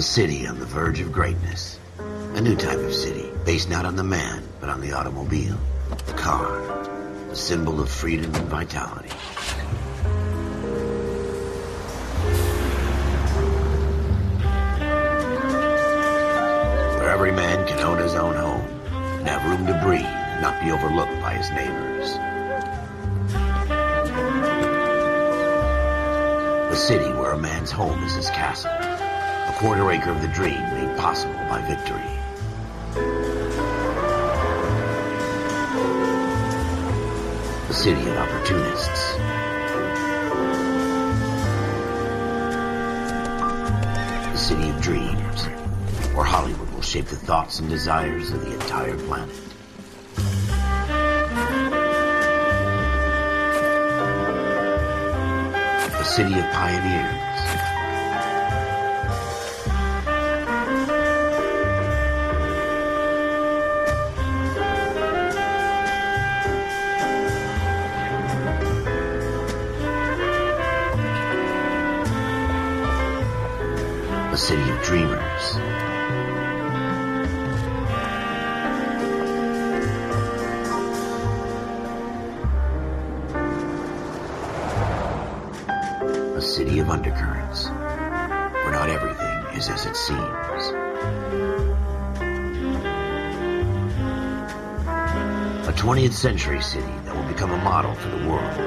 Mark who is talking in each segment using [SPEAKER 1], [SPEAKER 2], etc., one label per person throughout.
[SPEAKER 1] A city on the verge of greatness. A new type of city, based not on the man, but on the automobile. The car. The symbol of freedom and vitality. Where every man can own his own home and have room to breathe and not be overlooked by his neighbors. A city where a man's home is his castle. A quarter acre of the dream made possible by victory. A city of opportunists. A city of dreams, where Hollywood will shape the thoughts and desires of the entire planet. A city of pioneers. A city of dreamers. A city of undercurrents, where not everything is as it seems. A 20th century city that will become a model for the world.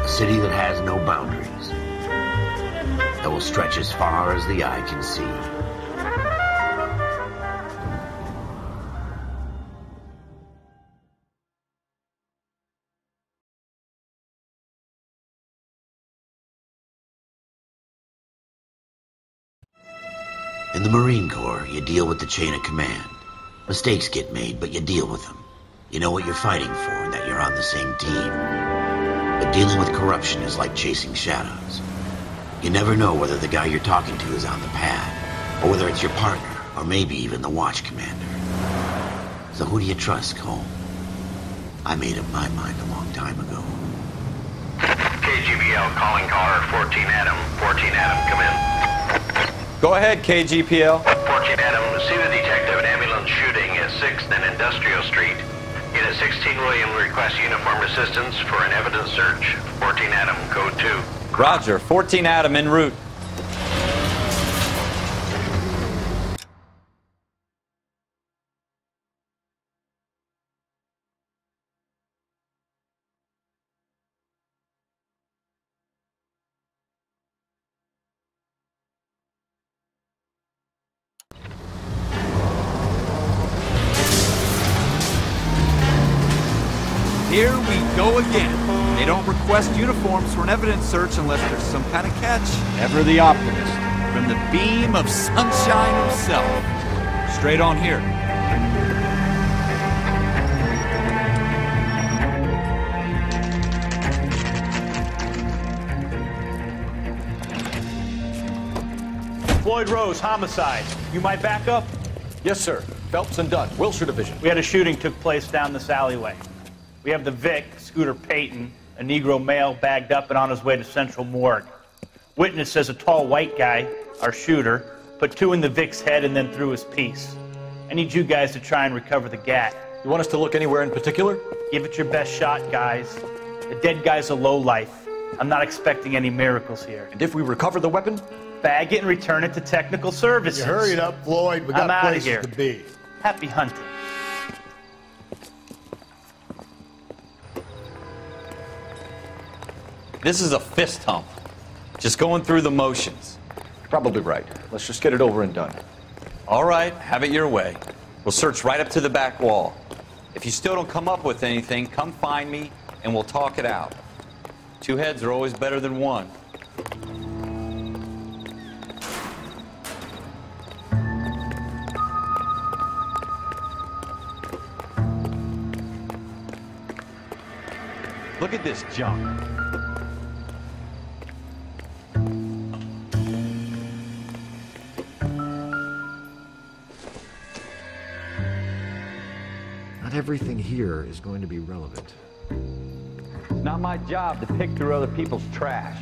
[SPEAKER 1] A city that has no boundaries, that will stretch as far as the eye can see. In the Marine Corps, you deal with the chain of command. Mistakes get made, but you deal with them. You know what you're fighting for and that you're on the same team. But dealing with corruption is like chasing shadows. You never know whether the guy you're talking to is on the pad, or whether it's your partner, or maybe even the watch commander. So who do you trust, Cole? I made up my mind a long time ago.
[SPEAKER 2] KGBL calling caller 14 Adam. 14 Adam, come in.
[SPEAKER 3] Go ahead, KGPL.
[SPEAKER 2] 14 Adam, see the detective, an ambulance shooting at 6th and Industrial Street. Unit 16 William requests uniformed assistance for an evidence search. 14 Adam, code 2.
[SPEAKER 3] Roger, 14 Adam en route.
[SPEAKER 4] Here we go again. They don't request uniforms for an evidence search unless there's some kind of catch. Ever the optimist. From the beam of sunshine himself. Straight on here.
[SPEAKER 5] Floyd Rose, homicide. You might back up?
[SPEAKER 6] Yes, sir. Phelps and Dunn, Wilshire Division.
[SPEAKER 5] We had a shooting took place down this alleyway. We have the Vic, Scooter Payton, a Negro male bagged up and on his way to Central Morgue. Witness says a tall white guy, our shooter, put 2 in the Vic's head and then threw his piece. I need you guys to try and recover the gat.
[SPEAKER 6] You want us to look anywhere in particular?
[SPEAKER 5] Give it your best shot, guys. The dead guy's a lowlife. I'm not expecting any miracles here.
[SPEAKER 6] And if we recover the weapon?
[SPEAKER 5] Bag it and return it to technical services.
[SPEAKER 7] You hurry it up, Floyd. We got places
[SPEAKER 5] here.
[SPEAKER 7] to be.
[SPEAKER 5] Happy hunting.
[SPEAKER 3] This is a fist hump. Just going through the motions.
[SPEAKER 6] Probably right. Let's just get it over and done.
[SPEAKER 3] All right, have it your way. We'll search right up to the back wall. If you still don't come up with anything, come find me and we'll talk it out. 2 heads are always better than 1. Look at this junk.
[SPEAKER 8] Not everything here is going to be relevant.
[SPEAKER 3] Not not my job to pick through other people's trash.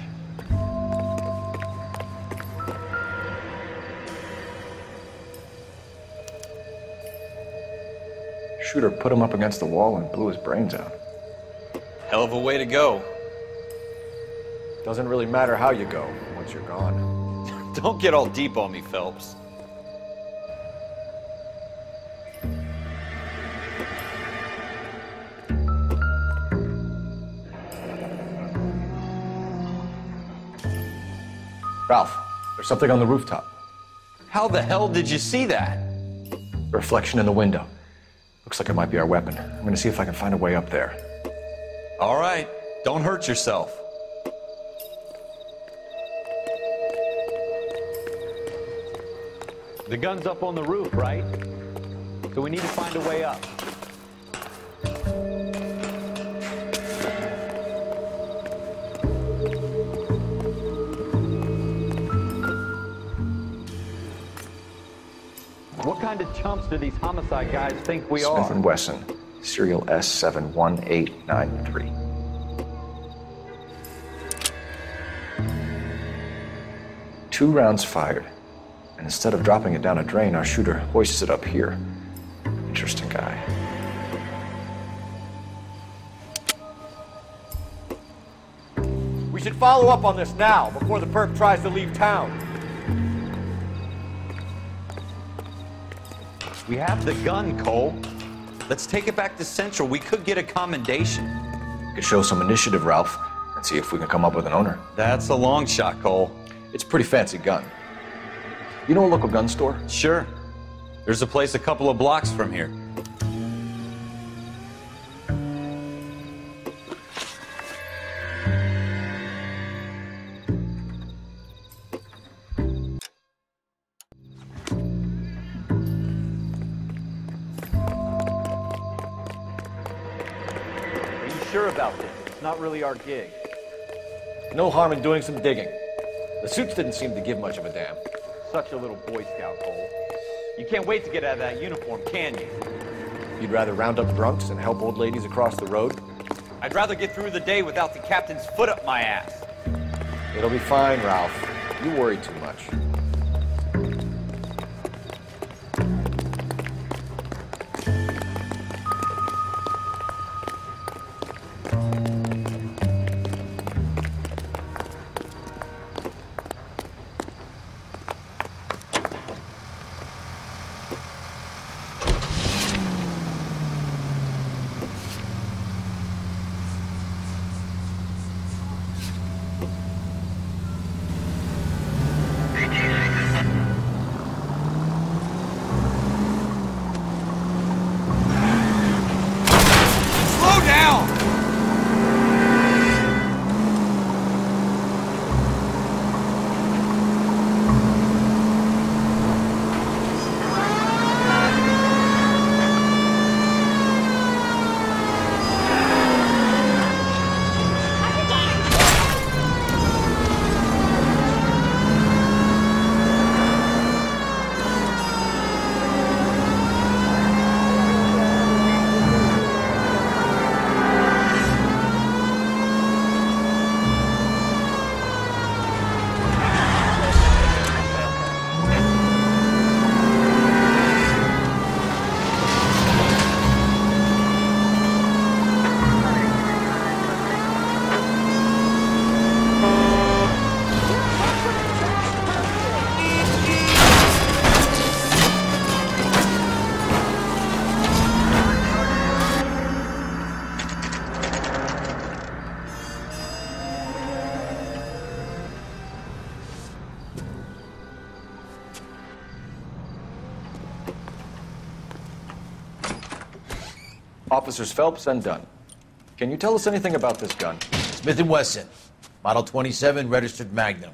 [SPEAKER 6] Shooter put him up against the wall and blew his brains out.
[SPEAKER 3] Hell of a way to go.
[SPEAKER 6] Doesn't really matter how you go once you're gone.
[SPEAKER 3] Don't get all deep on me, Phelps.
[SPEAKER 6] Ralph, there's something on the rooftop.
[SPEAKER 3] How the hell did you see that?
[SPEAKER 6] A reflection in the window. Looks like it might be our weapon. I'm gonna see if I can find a way up there.
[SPEAKER 3] All right, don't hurt yourself. The gun's up on the roof, right? So we need to find a way up. What kind of chumps do these homicide guys think we are?
[SPEAKER 6] Smith & Wesson, serial S71893. Two rounds fired. And instead of dropping it down a drain, our shooter hoists it up here. Interesting guy.
[SPEAKER 4] We should follow up on this now, before the perp tries to leave town.
[SPEAKER 3] We have the gun, Cole. Let's take it back to Central. We could get a commendation.
[SPEAKER 6] We could show some initiative, Ralph, and see if we can come up with an owner.
[SPEAKER 3] That's a long shot, Cole.
[SPEAKER 6] It's a pretty fancy gun. You know a local gun store?
[SPEAKER 3] Sure. There's a place a couple of blocks from here.
[SPEAKER 4] Are you sure about this? It's not really our gig.
[SPEAKER 6] No harm in doing some digging. The suits didn't seem to give much of a damn.
[SPEAKER 4] Such a little Boy Scout, Cole. You can't wait to get out of that uniform, can you?
[SPEAKER 6] You'd rather round up drunks and help old ladies across the road?
[SPEAKER 3] I'd rather get through the day without the captain's foot up my ass.
[SPEAKER 6] It'll be fine, Ralph. You worry too much. Officers Phelps and Dunn. Can you tell us anything about this gun?
[SPEAKER 1] Smith & Wesson, Model 27, registered Magnum.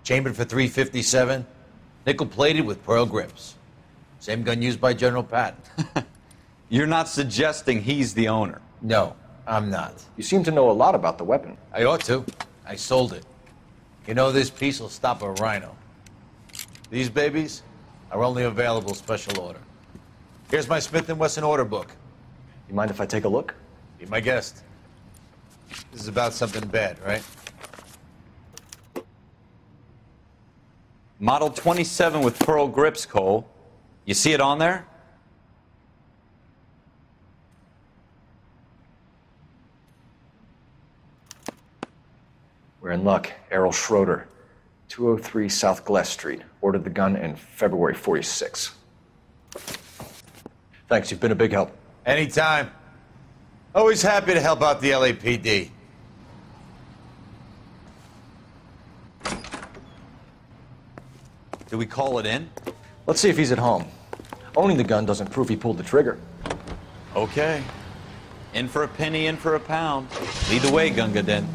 [SPEAKER 1] Chambered for .357, nickel-plated with pearl grips. Same gun used by General Patton.
[SPEAKER 3] You're not suggesting he's the owner?
[SPEAKER 1] No, I'm not.
[SPEAKER 6] You seem to know a lot about the weapon.
[SPEAKER 1] I ought to. I sold it. You know, this piece will stop a rhino. These babies are only available special order. Here's my Smith & Wesson order book.
[SPEAKER 6] You mind if I take a look?
[SPEAKER 1] Be my guest.
[SPEAKER 8] This is about something bad, right?
[SPEAKER 3] Model 27 with pearl grips, Cole. You see it on there?
[SPEAKER 6] We're in luck. Errol Schroeder, 203 South Glass Street. Ordered the gun in February 46. Thanks, you've been a big help.
[SPEAKER 8] Anytime. Always happy to help out the LAPD.
[SPEAKER 3] Do we call it in?
[SPEAKER 6] Let's see if he's at home. Owning the gun doesn't prove he pulled the trigger.
[SPEAKER 3] Okay. In for a penny, in for a pound. Lead the way, Gunga Din.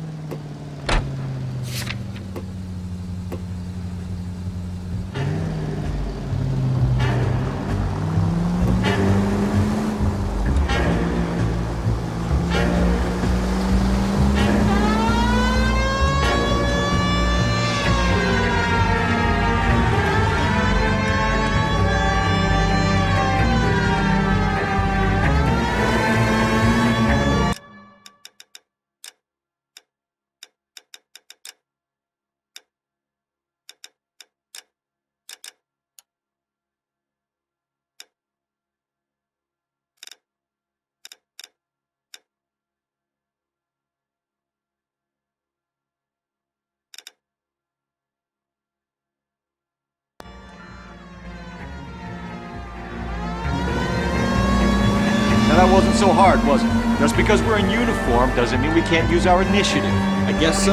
[SPEAKER 9] That wasn't so hard, was it? Just because we're in uniform doesn't mean we can't use our initiative.
[SPEAKER 4] I guess so.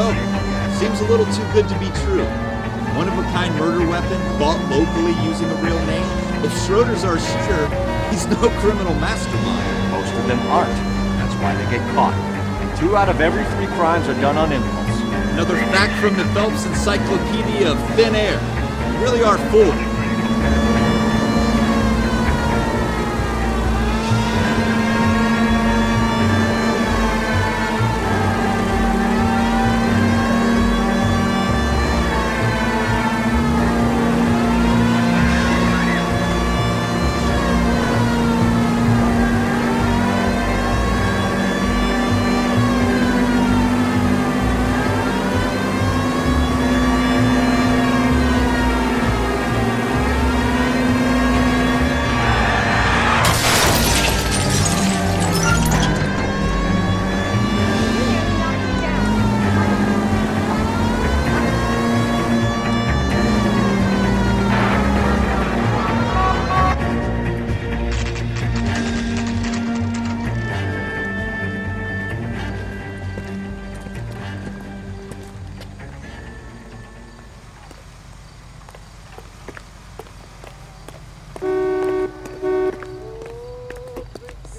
[SPEAKER 4] Seems a little too good to be true. One-of-a-kind murder weapon, bought locally using a real name. If Schroeder's our shooter, he's no criminal mastermind.
[SPEAKER 9] Most of them aren't. That's why they get caught. And 2 out of every 3 crimes are done on impulse.
[SPEAKER 4] Another fact from the Phelps Encyclopedia of Thin Air. You really are fooling.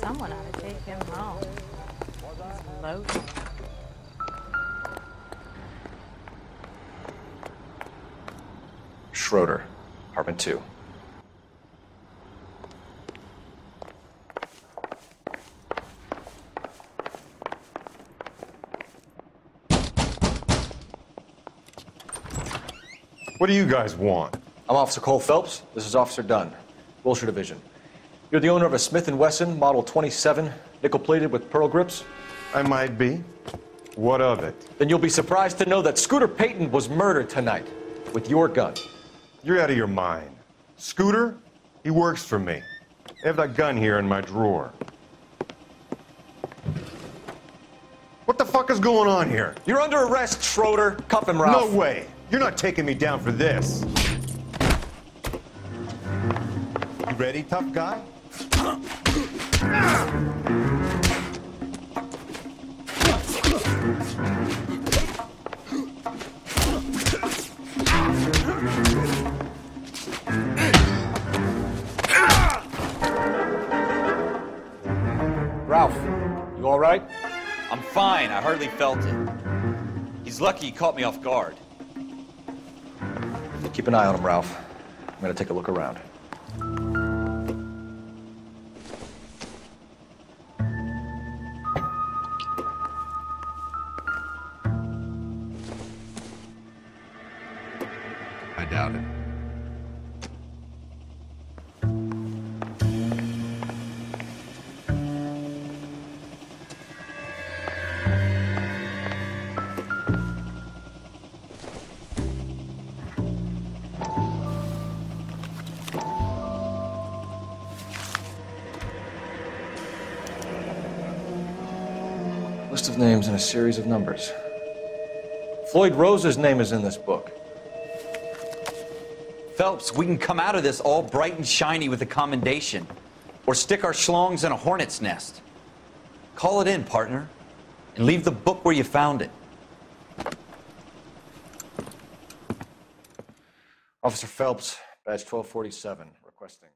[SPEAKER 10] Someone ought to take him home. He's loaded.
[SPEAKER 6] Schroeder, apartment 2.
[SPEAKER 11] What do you guys want?
[SPEAKER 6] I'm Officer Cole Phelps. This is Officer Dunn, Wilshire Division. You're the owner of a Smith & Wesson Model 27, nickel-plated with pearl grips?
[SPEAKER 11] I might be. What of it?
[SPEAKER 6] Then you'll be surprised to know that Scooter Payton was murdered tonight with your gun.
[SPEAKER 11] You're out of your mind. Scooter? He works for me. I have that gun here in my drawer. What the fuck is going on here?
[SPEAKER 6] You're under arrest, Schroeder. Cuff him, Ralph.
[SPEAKER 11] No way. You're not taking me down for this. You ready, tough guy?
[SPEAKER 6] Ralph, you all right?
[SPEAKER 3] I'm fine. I hardly felt it. He's lucky he caught me off guard.
[SPEAKER 6] Keep an eye on him, Ralph. I'm gonna take a look around.
[SPEAKER 8] I doubt it.
[SPEAKER 6] names and a series of numbers. Floyd Rose's name is in this book.
[SPEAKER 3] Phelps, we can come out of this all bright and shiny with a commendation, or stick our schlongs in a hornet's nest. Call it in, partner, and leave the book where you found it.
[SPEAKER 6] Officer Phelps, badge 1247, requesting.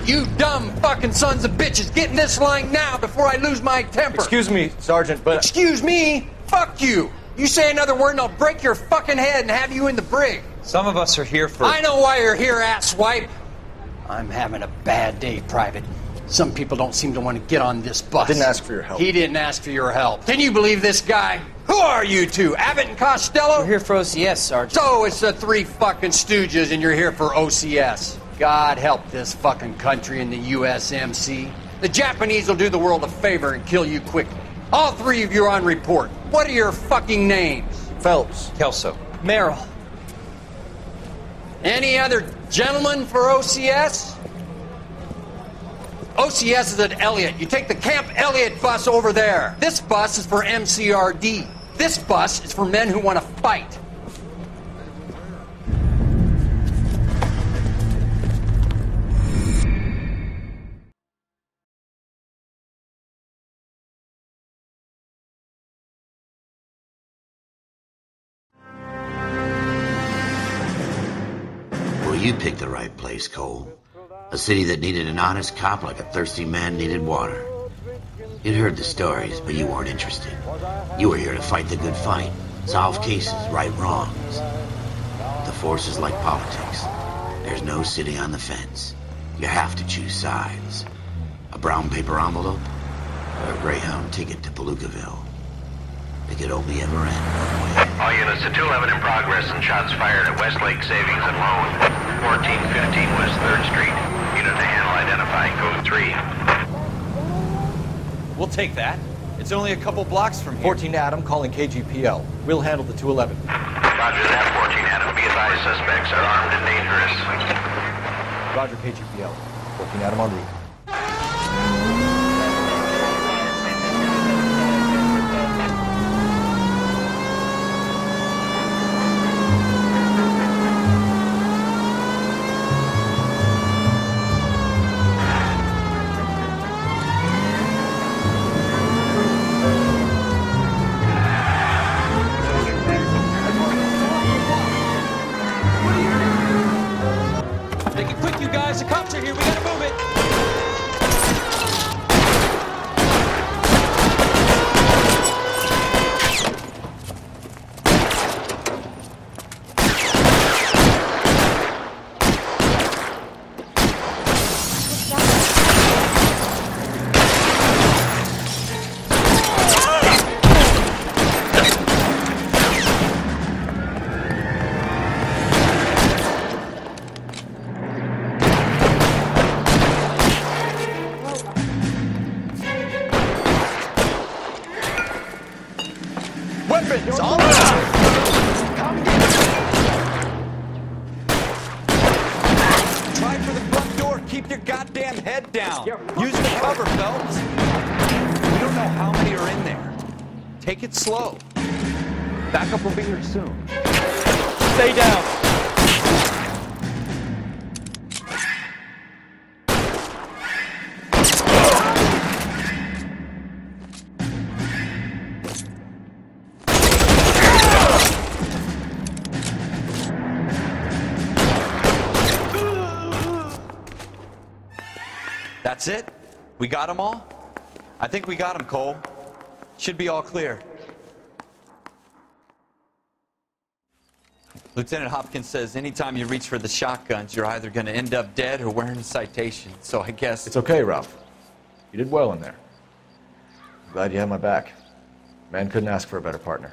[SPEAKER 12] You dumb fucking sons of bitches, get in this line now before I lose my temper.
[SPEAKER 6] Excuse me, Sergeant, but...
[SPEAKER 12] Excuse me? Fuck you. You say another word and I'll break your fucking head and have you in the brig.
[SPEAKER 3] Some of us are here for...
[SPEAKER 12] I know why you're here, asswipe. I'm having a bad day, Private. Some people don't seem to want to get on this bus.
[SPEAKER 6] Didn't ask for your help.
[SPEAKER 12] He didn't ask for your help. Can you believe this guy? Who are you two? Abbott and Costello?
[SPEAKER 13] We're here for OCS, Sergeant.
[SPEAKER 12] So it's the three fucking stooges and you're here for OCS. God help this fucking country and the USMC. The Japanese will do the world a favor and kill you quickly. All three of you are on report. What are your fucking names?
[SPEAKER 6] Phelps.
[SPEAKER 3] Kelso.
[SPEAKER 13] Merrill.
[SPEAKER 12] Any other gentlemen for OCS? OCS is at Elliott. You take the Camp Elliott bus over there. This bus is for MCRD. This bus is for men who want to fight.
[SPEAKER 1] You picked the right place, Cole. A city that needed an honest cop like a thirsty man needed water. You'd heard the stories, but you weren't interested. You were here to fight the good fight, solve cases, right wrongs. The force is like politics. There's no sitting on the fence. You have to choose sides. A brown paper envelope, or a Greyhound ticket to Palookaville. It could only ever end one way.
[SPEAKER 2] All units to 211 in progress and shots fired at Westlake Savings and Loan, 1415 West 3rd Street. Unit to handle identifying code 3.
[SPEAKER 3] We'll take that. It's only a couple blocks from here.
[SPEAKER 6] 14 Adam calling KGPL. We'll handle the 211.
[SPEAKER 2] Roger that, 14 Adam. Be advised, suspects are armed and dangerous.
[SPEAKER 6] Roger, KGPL. 14 Adam on route.
[SPEAKER 3] Take it slow.
[SPEAKER 6] Backup will be here soon.
[SPEAKER 3] Stay down. That's it? We got them all? I think we got them, Cole. Should be all clear. Lieutenant Hopkins says anytime you reach for the shotguns, you're either going to end up dead or wearing a citation. So I guess...
[SPEAKER 6] It's okay, Ralph. You did well in there. I'm glad you had my back. Man couldn't ask for a better partner.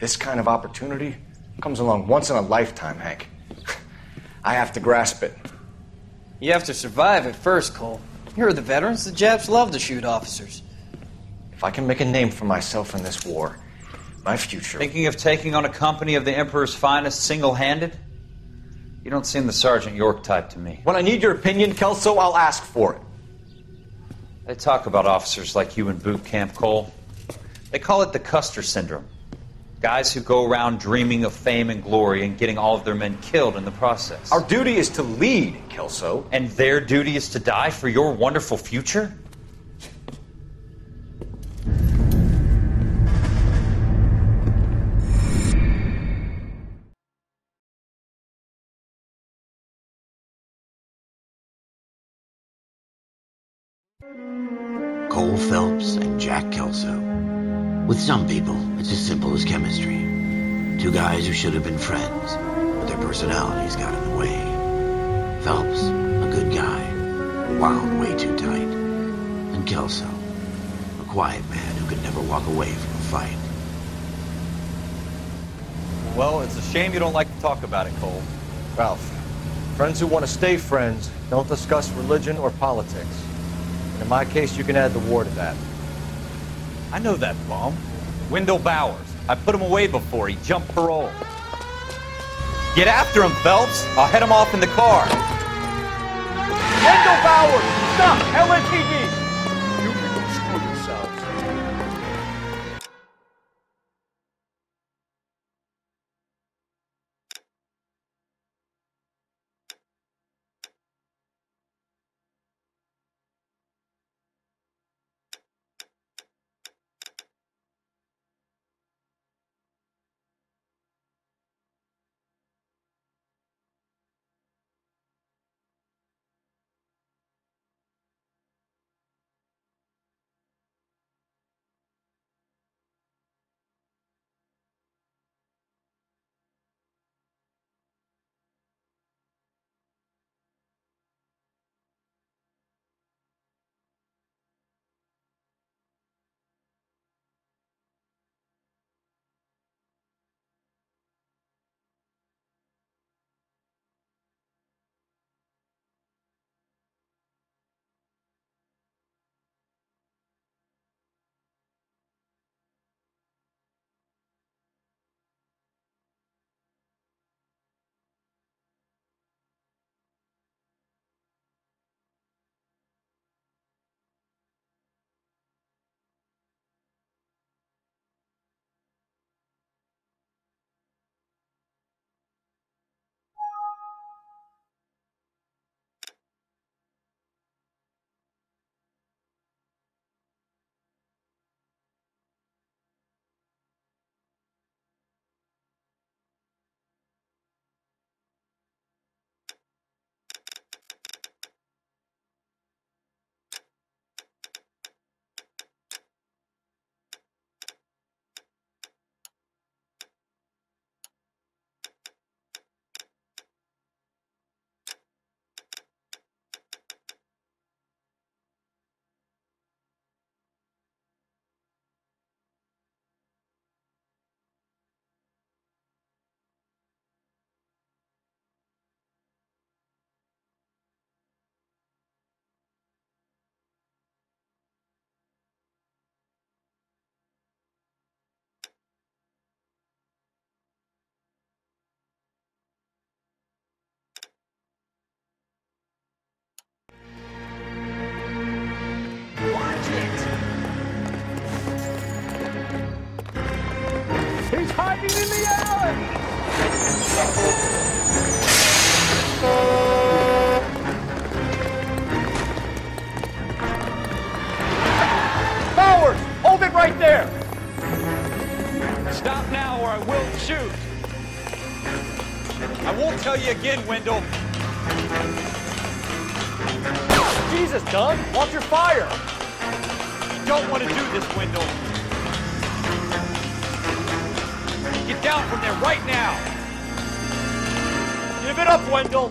[SPEAKER 6] This kind of opportunity comes along once in a lifetime, Hank. I have to grasp it.
[SPEAKER 13] You have to survive it first, Cole. You're the veterans. The Japs love to shoot officers.
[SPEAKER 6] If I can make a name for myself in this war, my future...
[SPEAKER 3] Thinking of taking on a company of the Emperor's finest single-handed? You don't seem the Sergeant York type to me.
[SPEAKER 6] When I need your opinion, Kelso, I'll ask for it.
[SPEAKER 3] They talk about officers like you in boot camp, Cole. They call it the Custer Syndrome. Guys who go around dreaming of fame and glory and getting all of their men killed in the process.
[SPEAKER 6] Our duty is to lead, Kelso.
[SPEAKER 3] And their duty is to die for your wonderful future?
[SPEAKER 1] Cole Phelps and Jack Kelso. With some people, it's as simple as chemistry. Two guys who should have been friends, but their personalities got in the way. Phelps, a good guy, wound way too tight. And Kelso, a quiet man who could never walk away from a fight.
[SPEAKER 3] Well, it's a shame you don't like to talk about it, Cole.
[SPEAKER 6] Ralph, friends who want to stay friends don't discuss religion or politics. And in my case, you can add the war to that.
[SPEAKER 3] I know that bum. Wendell Bowers. I put him away before he jumped parole. Get after him, Phelps. I'll head him off in the car.
[SPEAKER 9] Wendell Bowers! Stop! LAPD! You can go screw yourselves. He's hiding in the alley! Bowers! Hold it right there!
[SPEAKER 3] Stop now or I will shoot.
[SPEAKER 4] I tell you again, Wendell.
[SPEAKER 9] Jesus, Doug, watch your fire.
[SPEAKER 4] You don't want to do this, Wendell. Get down from there right now.
[SPEAKER 9] Give it up, Wendell.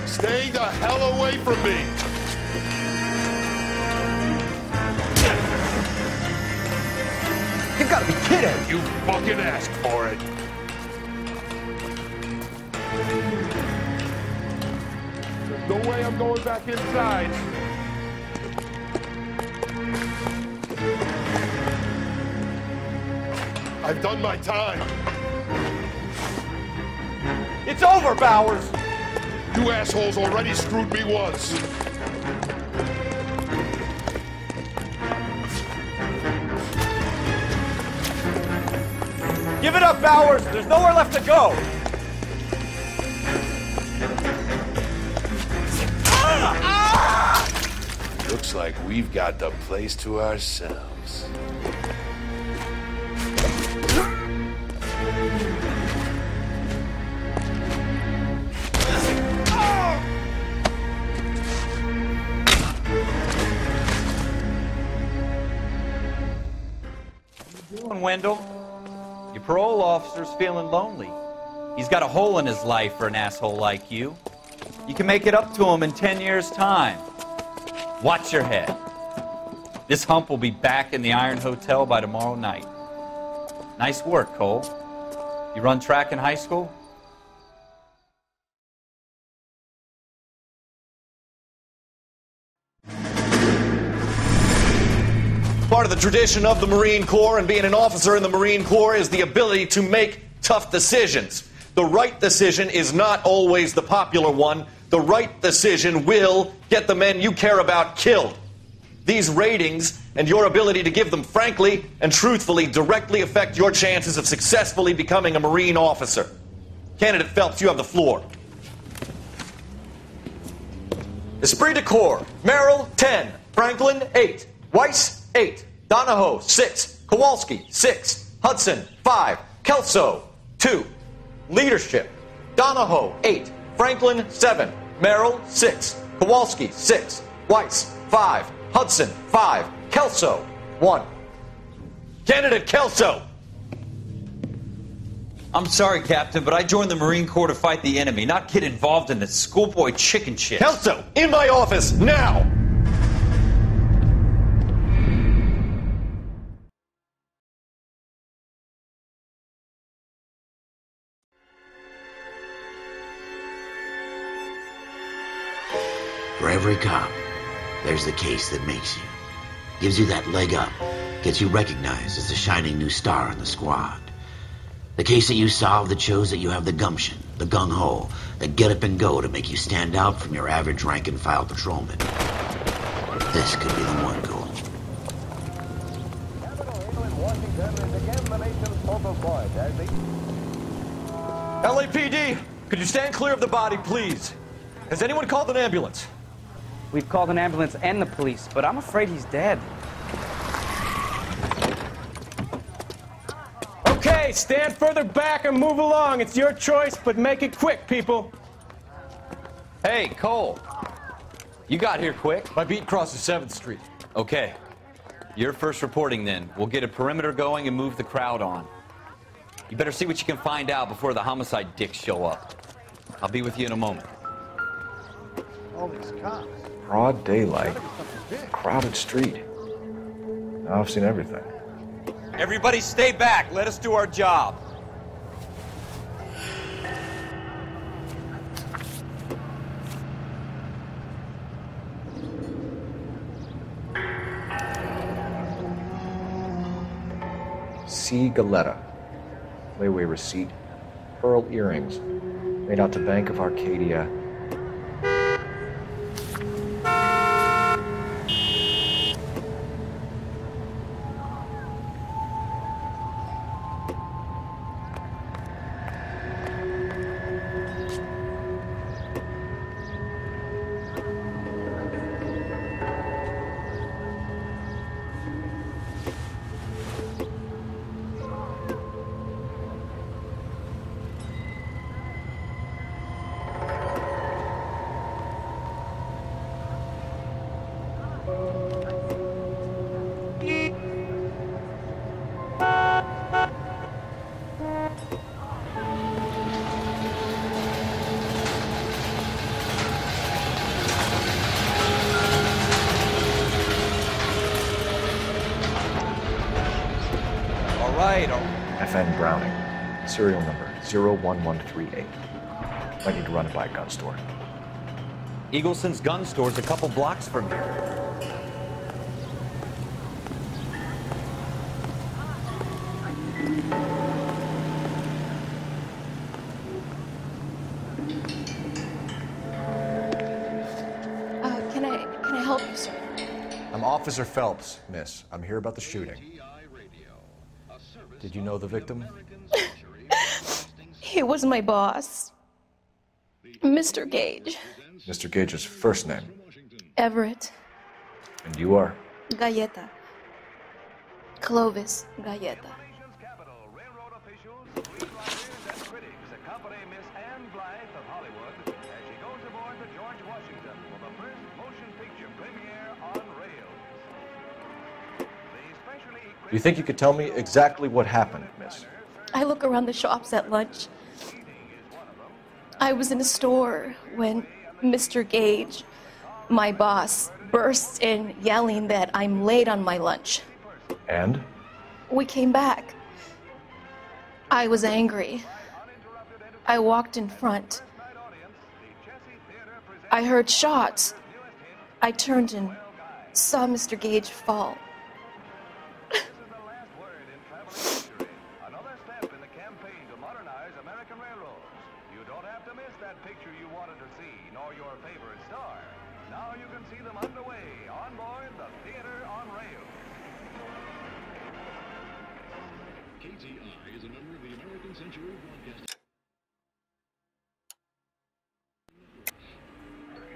[SPEAKER 11] Stay the hell away from me.
[SPEAKER 12] You gotta be kidding.
[SPEAKER 11] You fucking asked for it. There's no way I'm going back inside. I've done my time.
[SPEAKER 9] It's over, Bowers.
[SPEAKER 11] You assholes already screwed me once.
[SPEAKER 9] Give it up, Bowers. There's nowhere left to go.
[SPEAKER 11] Looks like we've got the place to ourselves.
[SPEAKER 3] What are you doing, Wendell? Your parole officer's feeling lonely. He's got a hole in his life for an asshole like you. You can make it up to him in 10 years' time. Watch your head. This hump will be back in the Iron Hotel by tomorrow night. Nice work, Cole. You run track in high school?
[SPEAKER 14] Part of the tradition of the Marine Corps and being an officer in the Marine Corps is the ability to make tough decisions. The right decision is not always the popular one. The right decision will get the men you care about killed. These ratings and your ability to give them frankly and truthfully directly affect your chances of successfully becoming a Marine officer. Candidate Phelps, you have the floor. Esprit de Corps, Merrill, 10. Franklin, 8. Weiss, 8. Donahoe, 6. Kowalski, 6. Hudson, 5. Kelso, 2. Leadership, Donahoe, 8. Franklin, 7. Merrill, 6. Kowalski, 6. Weiss, 5. Hudson, 5. Kelso, 1. Candidate Kelso!
[SPEAKER 3] I'm sorry, Captain, but I joined the Marine Corps to fight the enemy, not get involved in this schoolboy chicken shit.
[SPEAKER 14] Kelso, in my office, now!
[SPEAKER 1] For every cop, there's the case that makes you. Gives you that leg up. Gets you recognized as the shining new star in the squad. The case that you solve that shows that you have the gumption, the gung-ho, the get up and go to make you stand out from your average rank-and-file patrolman. This could be the one, Cole.
[SPEAKER 6] LAPD, could you stand clear of the body, please? Has anyone called an ambulance?
[SPEAKER 15] We've called an ambulance and the police, but I'm afraid he's dead.
[SPEAKER 16] Okay, stand further back and move along. It's your choice, but make it quick, people.
[SPEAKER 3] Hey, Cole. You got here quick.
[SPEAKER 6] My beat crosses 7th Street.
[SPEAKER 3] Okay. You're first reporting then. We'll get a perimeter going and move the crowd on. You better see what you can find out before the homicide dicks show up. I'll be with you in a moment.
[SPEAKER 7] All these cops.
[SPEAKER 6] Broad daylight. Crowded street. Now I've seen everything.
[SPEAKER 4] Everybody stay back. Let us do our job.
[SPEAKER 6] C. Galetta. Layaway receipt. Pearl earrings. Made out to Bank of Arcadia.
[SPEAKER 4] right.
[SPEAKER 6] FN Browning. Serial number 01138. Might need to run it by a gun store.
[SPEAKER 9] Eagleson's gun store's a couple blocks from here.
[SPEAKER 17] Can I help you, sir?
[SPEAKER 6] I'm Officer Phelps, miss. I'm here about the shooting. Did you know the victim?
[SPEAKER 17] He was my boss, Mr. Gage.
[SPEAKER 6] Mr. Gage's first name.
[SPEAKER 17] Everett.
[SPEAKER 6] And you are?
[SPEAKER 17] Galleta. Clovis Galleta.
[SPEAKER 6] Do you think you could tell me exactly what happened, miss?
[SPEAKER 17] I look around the shops at lunch. I was in a store when Mr. Gage, my boss, bursts in yelling that I'm late on my lunch.
[SPEAKER 6] And?
[SPEAKER 17] We came back. I was angry. I walked in front. I heard shots. I turned and saw Mr. Gage fall.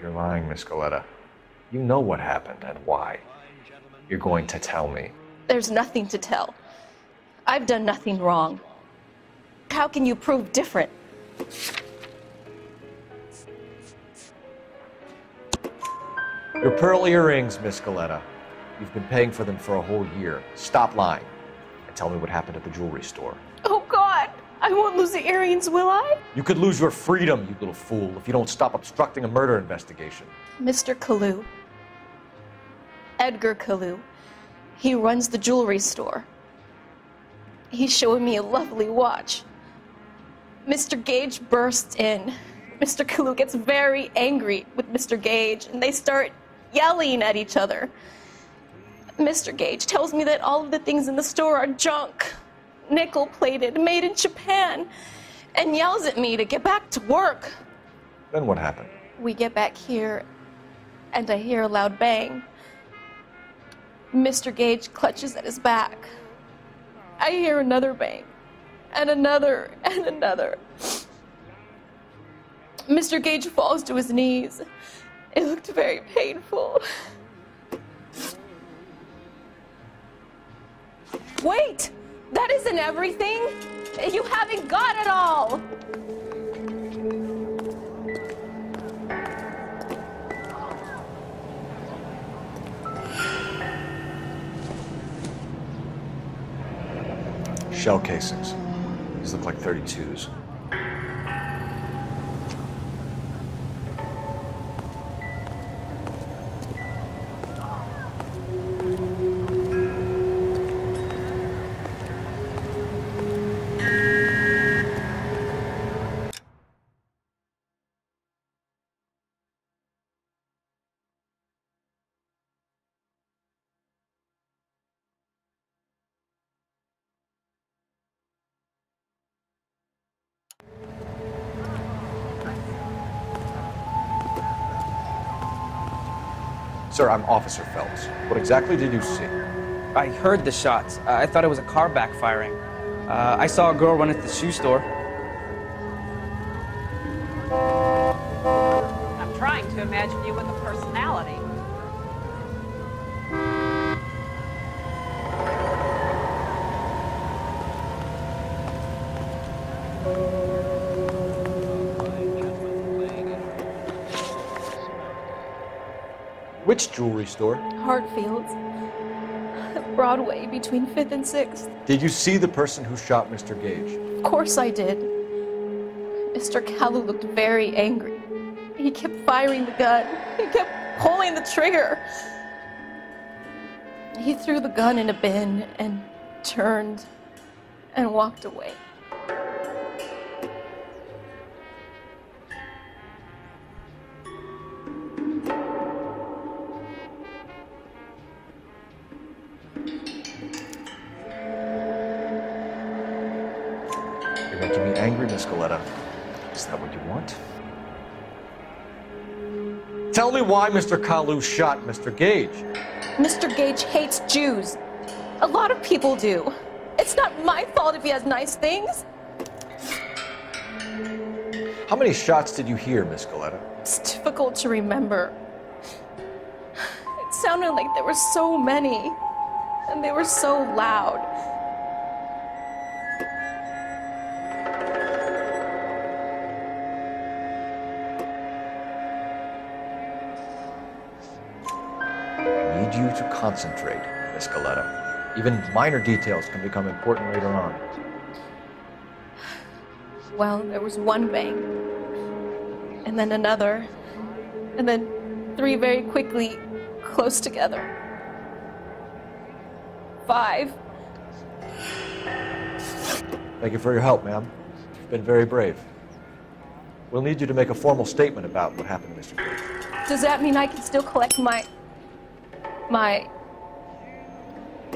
[SPEAKER 6] You're lying, Miss Galleta. You know what happened and why. You're going to tell me.
[SPEAKER 17] There's nothing to tell. I've done nothing wrong. How can you prove different?
[SPEAKER 6] Your pearl earrings, Miss Galleta. You've been paying for them for a whole year. Stop lying and tell me what happened at the jewelry store.
[SPEAKER 17] Oh, God! I won't lose the earrings, will I?
[SPEAKER 6] You could lose your freedom, you little fool, if you don't stop obstructing a murder investigation.
[SPEAKER 17] Mr. Kalu. Edgar Kalu. He runs the jewelry store. He's showing me a lovely watch. Mr. Gage bursts in. Mr. Kalu gets very angry with Mr. Gage, and they start yelling at each other. Mr. Gage tells me that all of the things in the store are junk, nickel-plated, made in Japan, and yells at me to get back to work.
[SPEAKER 6] Then what happened?
[SPEAKER 17] We get back here, and I hear a loud bang. Mr. Gage clutches at his back. I hear another bang, and another, and another. Mr. Gage falls to his knees. It looked very painful. Wait! That isn't everything! You haven't got it all!
[SPEAKER 6] Shell casings. These look like 32s. Sir, I'm Officer Phelps. What exactly did you see?
[SPEAKER 15] I heard the shots. I thought it was a car backfiring. I saw a girl run into the shoe store.
[SPEAKER 10] I'm trying to imagine you with a personality.
[SPEAKER 6] Which jewelry store?
[SPEAKER 17] Hartfield's. Broadway, between 5th and 6th.
[SPEAKER 6] Did you see the person who shot Mr. Gage?
[SPEAKER 17] Of course I did. Mr. Kalu looked very angry. He kept firing the gun. He kept pulling the trigger. He threw the gun in a bin and turned and walked away.
[SPEAKER 6] You're making me angry, Miss Galetta. Is that what you want? Tell me why Mr. Kalu shot Mr. Gage.
[SPEAKER 17] Mr. Gage hates Jews. A lot of people do. It's not my fault if he has nice things.
[SPEAKER 6] How many shots did you hear, Miss Galetta?
[SPEAKER 17] It's difficult to remember. It sounded like there were so many, and they were so loud.
[SPEAKER 6] I need you to concentrate, Miss Galetta. Even minor details can become important later on.
[SPEAKER 17] Well, there was one bang, and then another, and then three very quickly, close together. 5.
[SPEAKER 6] Thank you for your help, ma'am. You've been very brave. We'll need you to make a formal statement about what happened, Mr. Gage.
[SPEAKER 17] Does that mean I can still collect my...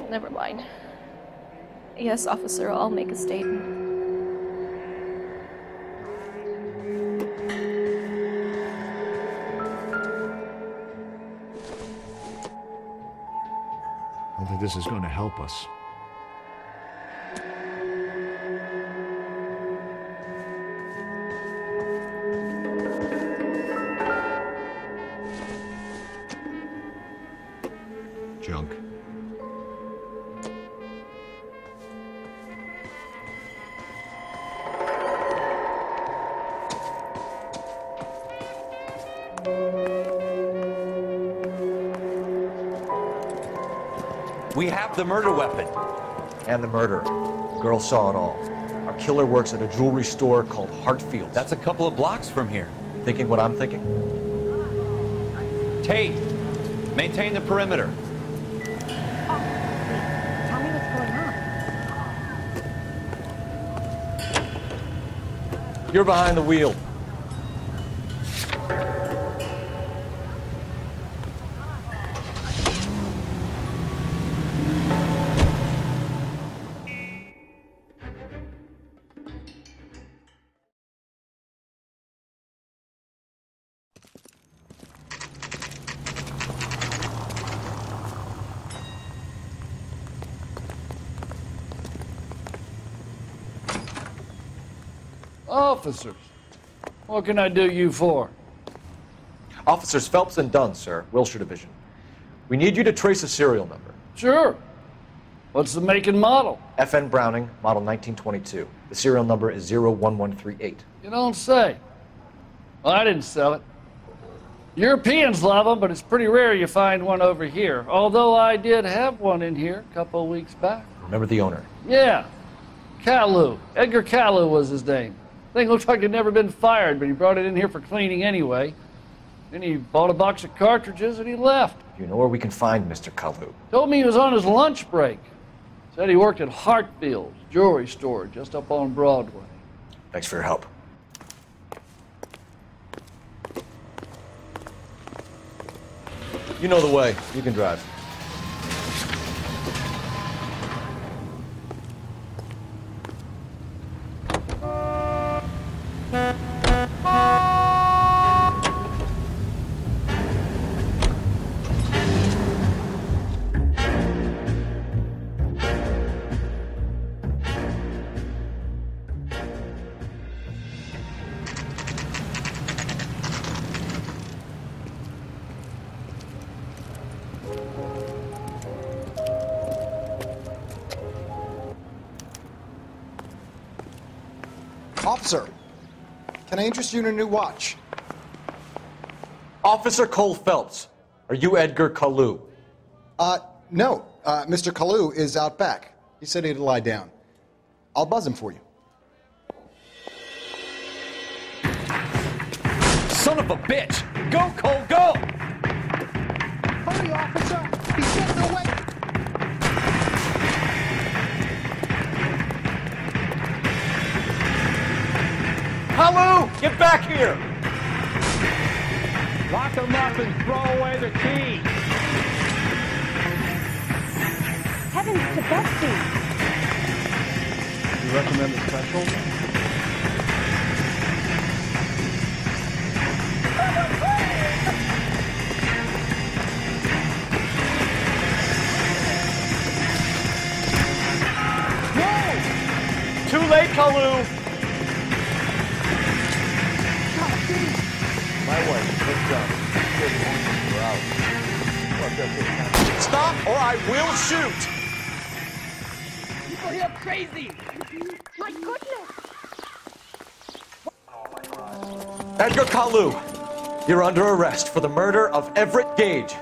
[SPEAKER 17] Never mind. Yes, officer, I'll make a statement.
[SPEAKER 7] I don't think this is going to help us. Junk.
[SPEAKER 4] We have the murder weapon.
[SPEAKER 6] And the murder. The girl saw it all. Our killer works at a jewelry store called Hartfield's.
[SPEAKER 4] That's a couple of blocks from here.
[SPEAKER 6] Thinking what I'm thinking?
[SPEAKER 4] Tate, maintain the perimeter.
[SPEAKER 10] Tell me what's going on.
[SPEAKER 6] You're behind the wheel.
[SPEAKER 18] Officers, what can I do you for?
[SPEAKER 6] Officers Phelps and Dunn, sir, Wilshire Division. We need you to trace a serial number.
[SPEAKER 18] Sure. What's the make and model?
[SPEAKER 6] FN Browning, model 1922. The serial number is 01138.
[SPEAKER 18] You don't say. Well, I didn't sell it. Europeans love them, but it's pretty rare you find one over here. Although I did have one in here a couple of weeks back.
[SPEAKER 6] Remember the owner?
[SPEAKER 18] Yeah. Kalu. Edgar Kalu was his name. Thing looked like it'd never been fired, but he brought it in here for cleaning anyway. Then he bought a box of cartridges and he left.
[SPEAKER 6] You know where we can find Mr. Kalu?
[SPEAKER 18] Told me he was on his lunch break. Said he worked at Hartfield's jewelry store just up on Broadway.
[SPEAKER 6] Thanks for your help. You know the way. You can drive.
[SPEAKER 19] Officer, can I interest you in a new watch?
[SPEAKER 6] Officer Cole Phelps, are you Edgar Kalu?
[SPEAKER 19] No. Mr. Kalu is out back. He said he'd lie down. I'll buzz him for you.
[SPEAKER 4] Son of a bitch! Go, Cole, go!
[SPEAKER 7] Hurry, officer! He's getting away!
[SPEAKER 9] Kalu! Get back here!
[SPEAKER 16] Lock him up and throw away the key.
[SPEAKER 10] Heavens to Betsy.
[SPEAKER 18] You recommend the special?
[SPEAKER 9] Too late, Kalu!
[SPEAKER 6] My wife, good job. We're out.
[SPEAKER 14] Stop or I will shoot!
[SPEAKER 16] People here crazy.
[SPEAKER 10] My goodness.
[SPEAKER 6] Edgar Kalu, you're under arrest for the murder of Everett Gage.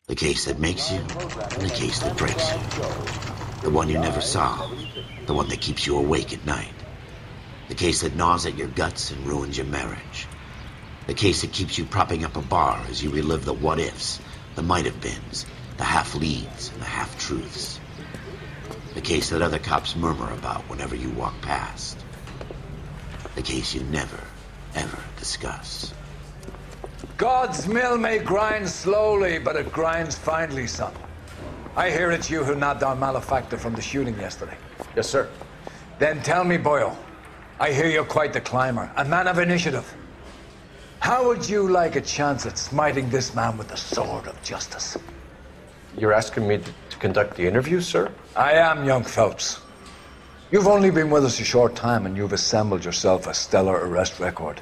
[SPEAKER 1] The case that makes you, and the case that breaks you. The one you never solve, the one that keeps you awake at night. The case that gnaws at your guts and ruins your marriage. The case that keeps you propping up a bar as you relive the what-ifs, the might-have-beens, the half-leads, and the half-truths. The case that other cops murmur about whenever you walk past. The case you never, ever discuss.
[SPEAKER 20] God's mill may grind slowly, but it grinds finely, son. I hear it's you who nabbed down malefactor from the shooting yesterday.
[SPEAKER 6] Yes, sir.
[SPEAKER 20] Then tell me, Boyle, I hear you're quite the climber, a man of initiative. How would you like a chance at smiting this man with the sword of justice?
[SPEAKER 6] You're asking me to conduct the interview, sir?
[SPEAKER 20] I am, young Phelps. You've only been with us a short time, and you've assembled yourself a stellar arrest record.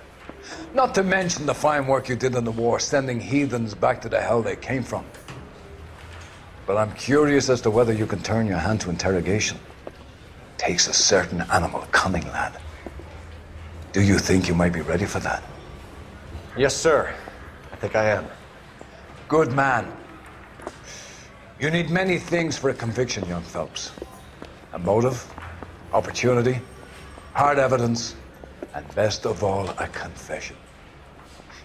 [SPEAKER 20] Not to mention the fine work you did in the war, sending heathens back to the hell they came from. But I'm curious as to whether you can turn your hand to interrogation. Takes a certain animal cunning, lad. Do you think you might be ready for that?
[SPEAKER 6] Yes, sir. I think I am.
[SPEAKER 20] Good man. You need many things for a conviction, young Phelps. A motive, opportunity, hard evidence, and best of all, a confession.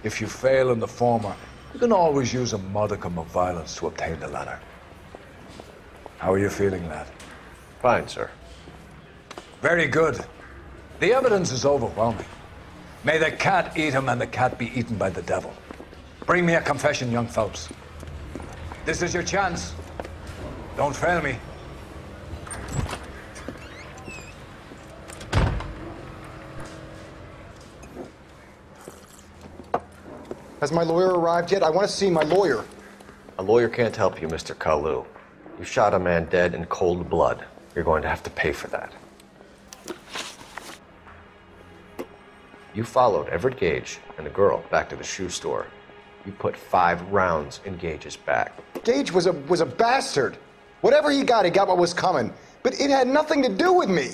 [SPEAKER 20] If you fail in the former, you can always use a modicum of violence to obtain the latter. How are you feeling, lad?
[SPEAKER 6] Fine, sir.
[SPEAKER 20] Very good. The evidence is overwhelming. May the cat eat him and the cat be eaten by the devil. Bring me a confession, young Phelps. This is your chance. Don't fail me.
[SPEAKER 19] Has my lawyer arrived yet? I want to see my lawyer.
[SPEAKER 6] A lawyer can't help you, Mr. Kalu. You shot a man dead in cold blood. You're going to have to pay for that. You followed Everett Gage and the girl back to the shoe store. You put 5 rounds in Gage's back.
[SPEAKER 19] Gage was a bastard. Whatever he got what was coming. But it had nothing to do with me.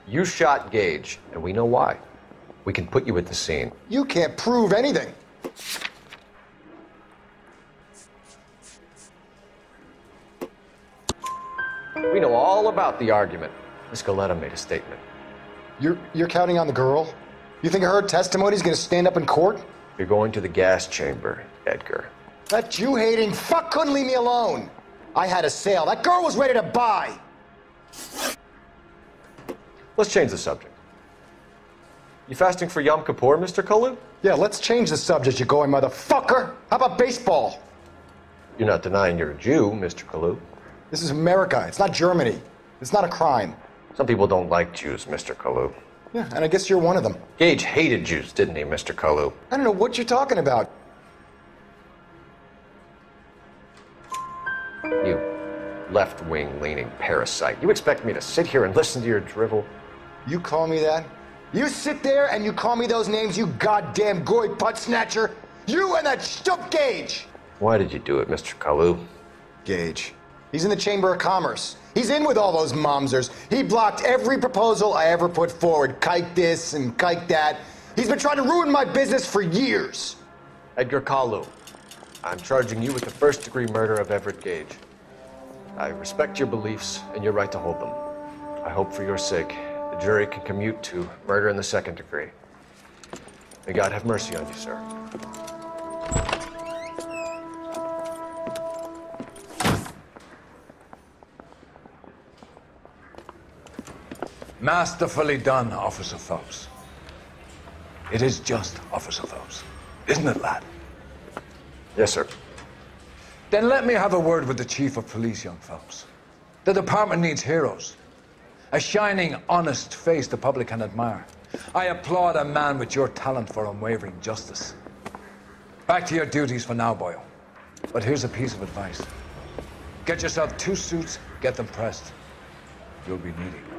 [SPEAKER 6] You shot Gage, and we know why. We can put you at the scene.
[SPEAKER 19] You can't prove anything.
[SPEAKER 6] We know all about the argument. Miss Galetta made a statement.
[SPEAKER 19] You're counting on the girl? You think her testimony's gonna stand up in court?
[SPEAKER 6] You're going to the gas chamber, Edgar.
[SPEAKER 19] That Jew-hating fuck couldn't leave me alone. I had a sale. That girl was ready to buy.
[SPEAKER 6] Let's change the subject. You fasting for Yom Kippur, Mr. Kalu?
[SPEAKER 19] Yeah, let's change the subject, you going motherfucker. How about baseball?
[SPEAKER 6] You're not denying you're a Jew, Mr. Kalu.
[SPEAKER 19] This is America. It's not Germany. It's not a crime.
[SPEAKER 6] Some people don't like Jews, Mr. Kalu.
[SPEAKER 19] Yeah, and I guess you're one of them.
[SPEAKER 6] Gage hated Jews, didn't he, Mr. Kalu?
[SPEAKER 19] I don't know what you're talking about.
[SPEAKER 6] You left-wing leaning parasite. You expect me to sit here and listen to your drivel?
[SPEAKER 19] You call me that? You sit there and you call me those names, you goddamn goy putt snatcher? You and that stup Gage!
[SPEAKER 6] Why did you do it, Mr. Kalu?
[SPEAKER 19] Gage. He's in the Chamber of Commerce. He's in with all those momsers. He blocked every proposal I ever put forward. Kike this and kike that. He's been trying to ruin my business for years.
[SPEAKER 6] Edgar Kalu, I'm charging you with the first-degree murder of Everett Gage. I respect your beliefs and your right to hold them. I hope for your sake the jury can commute to murder in the second degree. May God have mercy on you, sir.
[SPEAKER 20] Masterfully done, Officer Phelps. It is just Officer Phelps, isn't it, lad?
[SPEAKER 6] Yes, sir.
[SPEAKER 20] Then let me have a word with the Chief of Police, young Phelps. The department needs heroes. A shining, honest face the public can admire. I applaud a man with your talent for unwavering justice. Back to your duties for now, Boyle. But here's a piece of advice. Get yourself 2 suits, get them pressed. You'll be needing them.